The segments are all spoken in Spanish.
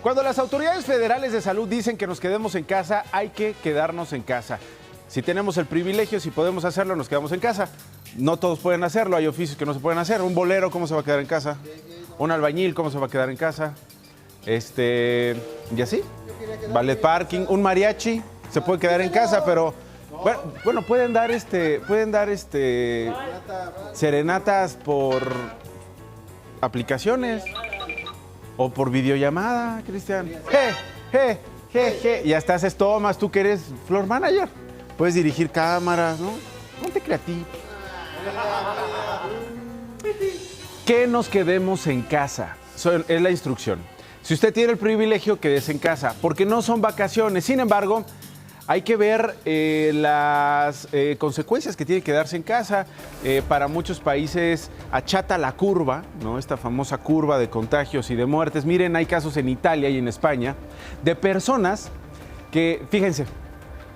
Cuando las autoridades federales de salud dicen que nos quedemos en casa, hay que quedarnos en casa. Si tenemos el privilegio, si podemos hacerlo, nos quedamos en casa. No todos pueden hacerlo, hay oficios que no se pueden hacer. Un bolero, ¿cómo se va a quedar en casa? Un albañil, ¿cómo se va a quedar en casa? Y así. Ballet parking, un mariachi, se puede quedar en casa, pero bueno, pueden dar serenatas por aplicaciones o por videollamada, Cristian. Y hasta haces tomas, tú que eres floor manager. Puedes dirigir cámaras, ¿no? Ponte creativo. Que nos quedemos en casa, es la instrucción. Si usted tiene el privilegio, quédese en casa, porque no son vacaciones. Sin embargo, hay que ver las consecuencias que tiene quedarse en casa. Para muchos países achata la curva, ¿no? Esta famosa curva de contagios y de muertes. Miren, hay casos en Italia y en España de personas que, fíjense,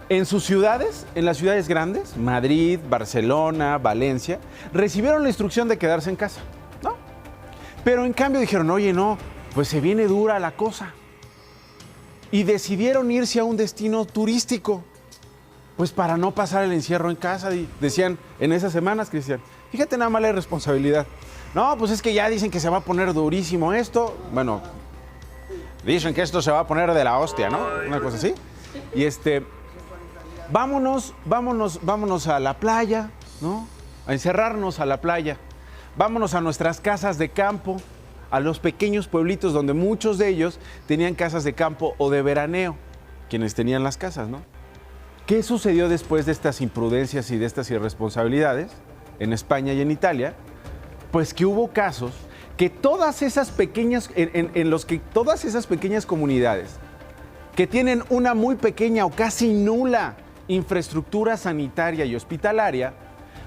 en sus ciudades, en las ciudades grandes, Madrid, Barcelona, Valencia, recibieron la instrucción de quedarse en casa, ¿no? Pero en cambio dijeron, oye, no, pues se viene dura la cosa. Y decidieron irse a un destino turístico, pues para no pasar el encierro en casa, decían en esas semanas, Cristian. Fíjate nada más la irresponsabilidad. No, pues es que ya dicen que se va a poner durísimo esto. Bueno, dicen que esto se va a poner de la hostia, ¿no? Una cosa así. Y vámonos a la playa, ¿no? A encerrarnos a la playa. Vámonos a nuestras casas de campo, a los pequeños pueblitos donde muchos de ellos tenían casas de campo o de veraneo, quienes tenían las casas, ¿no? ¿Qué sucedió después de estas imprudencias y de estas irresponsabilidades en España y en Italia? Pues que hubo casos que todas esas pequeñas, en los que todas esas pequeñas comunidades que tienen una muy pequeña o casi nula infraestructura sanitaria y hospitalaria,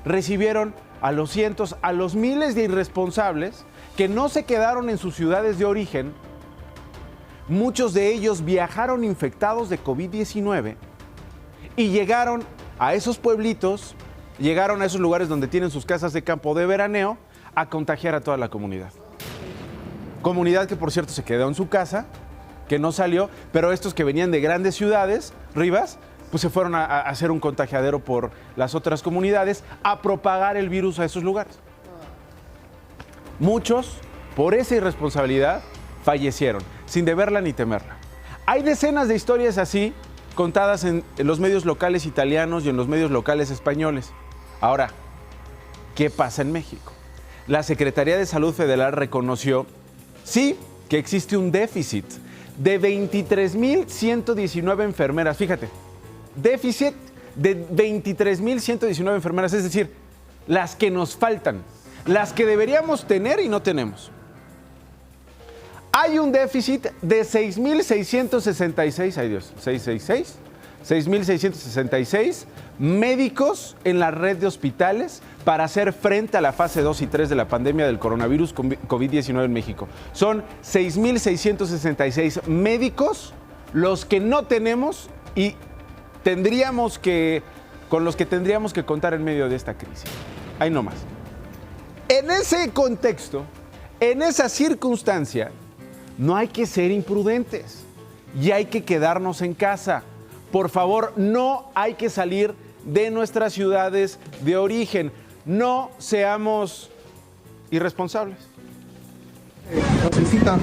recibieron a los cientos, a los miles de irresponsables que no se quedaron en sus ciudades de origen. Muchos de ellos viajaron infectados de COVID-19 y llegaron a esos pueblitos, llegaron a esos lugares donde tienen sus casas de campo de veraneo a contagiar a toda la comunidad. Comunidad que, por cierto, se quedó en su casa, que no salió, pero estos que venían de grandes ciudades, Rivas, pues se fueron a hacer un contagiadero por las otras comunidades, a propagar el virus a esos lugares. Muchos, por esa irresponsabilidad, fallecieron, sin deberla ni temerla. Hay decenas de historias así, contadas en los medios locales italianos y en los medios locales españoles. Ahora, ¿qué pasa en México? La Secretaría de Salud Federal reconoció, sí, que existe un déficit de 23,119 enfermeras. Fíjate, déficit de 23,119 enfermeras, es decir, las que nos faltan, las que deberíamos tener y no tenemos. Hay un déficit de 6,666, ay Dios, 6,666 médicos en la red de hospitales para hacer frente a la fase 2 y 3 de la pandemia del coronavirus COVID-19 en México. Son 6,666 médicos los que no tenemos y con los que tendríamos que contar en medio de esta crisis. Ahí nomás. En ese contexto, en esa circunstancia, no hay que ser imprudentes y hay que quedarnos en casa. Por favor, no hay que salir de nuestras ciudades de origen. No seamos irresponsables. Nos visita.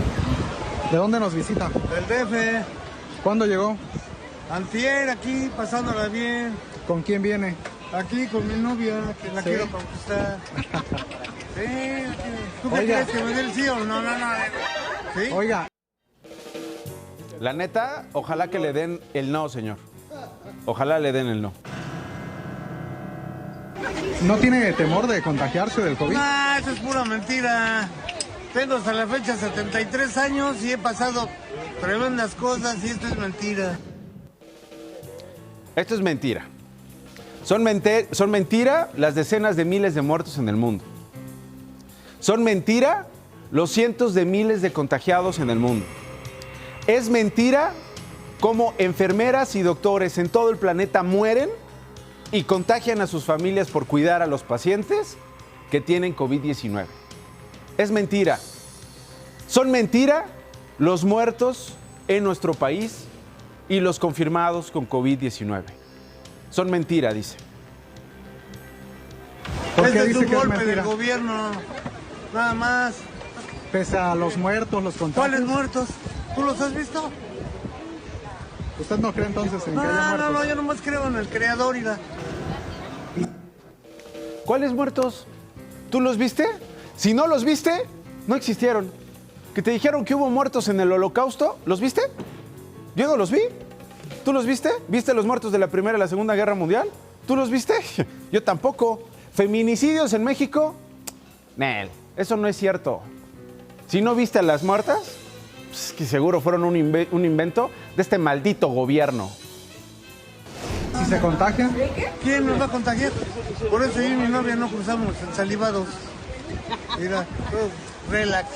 ¿De dónde nos visita? Del DF. ¿Cuándo llegó? Antier, aquí, pasándola bien. ¿Con quién viene? Aquí con mi novia, que la ¿Sí? quiero conquistar. Sí, aquí. ¿Tú qué Oiga. crees, que me dé el sí o no? ¿Sí? Oiga. La neta, ojalá que le den el no, señor. Ojalá le den el no. ¿No tiene temor de contagiarse del COVID? No, eso es pura mentira. Tengo hasta la fecha 73 años y he pasado tremendas cosas y esto es mentira. Esto es mentira. Son mentira las decenas de miles de muertos en el mundo. Son mentira los cientos de miles de contagiados en el mundo. Es mentira cómo enfermeras y doctores en todo el planeta mueren y contagian a sus familias por cuidar a los pacientes que tienen COVID-19. Es mentira. Son mentira los muertos en nuestro país y los confirmados con COVID-19. Son mentira, dice. ¿Por qué Este es dice un que es golpe del mentira? gobierno, nada más. Pese a los muertos, los contagios. ¿Cuáles muertos? ¿Tú los has visto? ¿Usted no cree entonces en que haya No, muertos? no, yo nomás creo en el creador, mira. ¿Cuáles muertos? ¿Tú los viste? Si no los viste, no existieron. ¿Que te dijeron que hubo muertos en el Holocausto? ¿Los viste? Yo no los vi. ¿Tú los viste? ¿Viste los muertos de la Primera y la Segunda Guerra Mundial? ¿Tú los viste? Yo tampoco. ¿Feminicidios en México? Nel, eso no es cierto. Si no viste a las muertas, pues que seguro fueron un invento de este maldito gobierno. Si se contagia, ¿Quién nos va a contagiar? Por eso yo y mi novia no cruzamos salivados. Mira, todo relax.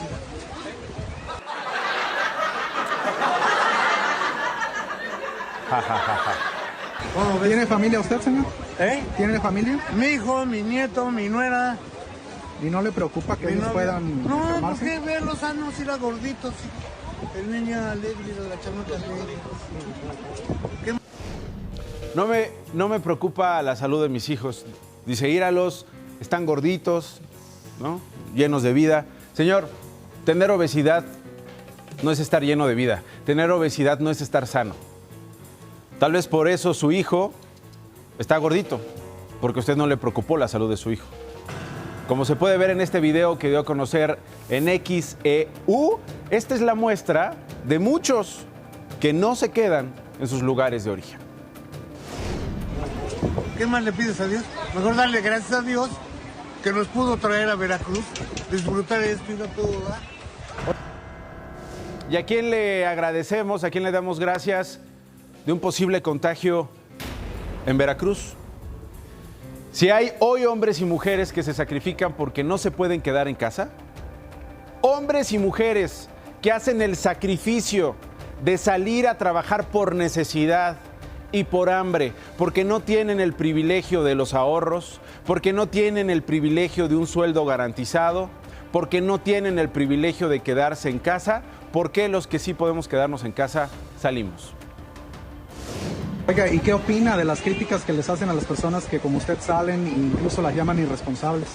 ¿Cómo ves? ¿tiene familia usted, señor? ¿Eh? ¿Tiene familia? Mi hijo, mi nieto, mi nuera, ¿Y no le preocupa que mi ellos novia. puedan No, ¿por enfermarse? qué verlos sanos, ir a gorditos? El niño alegre, la chamaca alegre. No me preocupa la salud de mis hijos. Dice, íralos, están gorditos, ¿no? Llenos de vida. Señor, tener obesidad no es estar lleno de vida. Tener obesidad no es estar sano. Tal vez por eso su hijo está gordito, porque a usted no le preocupó la salud de su hijo. Como se puede ver en este video que dio a conocer en XEU, esta es la muestra de muchos que no se quedan en sus lugares de origen. ¿Qué más le pides a Dios? Mejor darle gracias a Dios que nos pudo traer a Veracruz, disfrutar esto y no todo, ¿verdad? ¿Y a quién le agradecemos, a quién le damos gracias de un posible contagio en Veracruz? Si hay hoy hombres y mujeres que se sacrifican porque no se pueden quedar en casa, hombres y mujeres que hacen el sacrificio de salir a trabajar por necesidad y por hambre, porque no tienen el privilegio de los ahorros, porque no tienen el privilegio de un sueldo garantizado, porque no tienen el privilegio de quedarse en casa, ¿por qué los que sí podemos quedarnos en casa salimos? Oiga, ¿y qué opina de las críticas que les hacen a las personas que como usted salen e incluso las llaman irresponsables?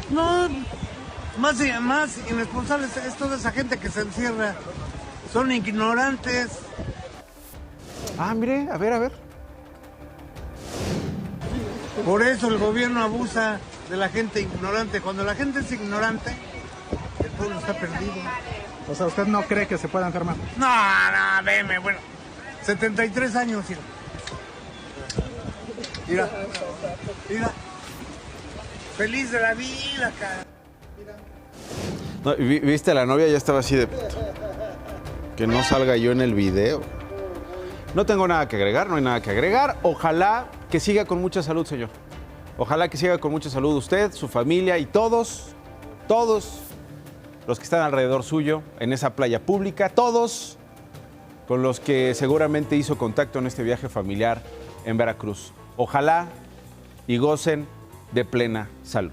No, más irresponsables es toda esa gente que se encierra. Son ignorantes. Ah, mire, a ver. Por eso el gobierno abusa de la gente ignorante. Cuando la gente es ignorante, el pueblo está perdido. O sea, ¿usted no cree que se pueda enfermar? No, veme, bueno. 73 años, mira. Mira. Feliz de la vida, cara. No, ¿viste a la novia? Ya estaba así de... Que no salga yo en el video. No tengo nada que agregar, no hay nada que agregar. Ojalá que siga con mucha salud, señor. Ojalá que siga con mucha salud usted, su familia y todos los que están alrededor suyo en esa playa pública, todos con los que seguramente hizo contacto en este viaje familiar en Veracruz. Ojalá y gocen de plena salud.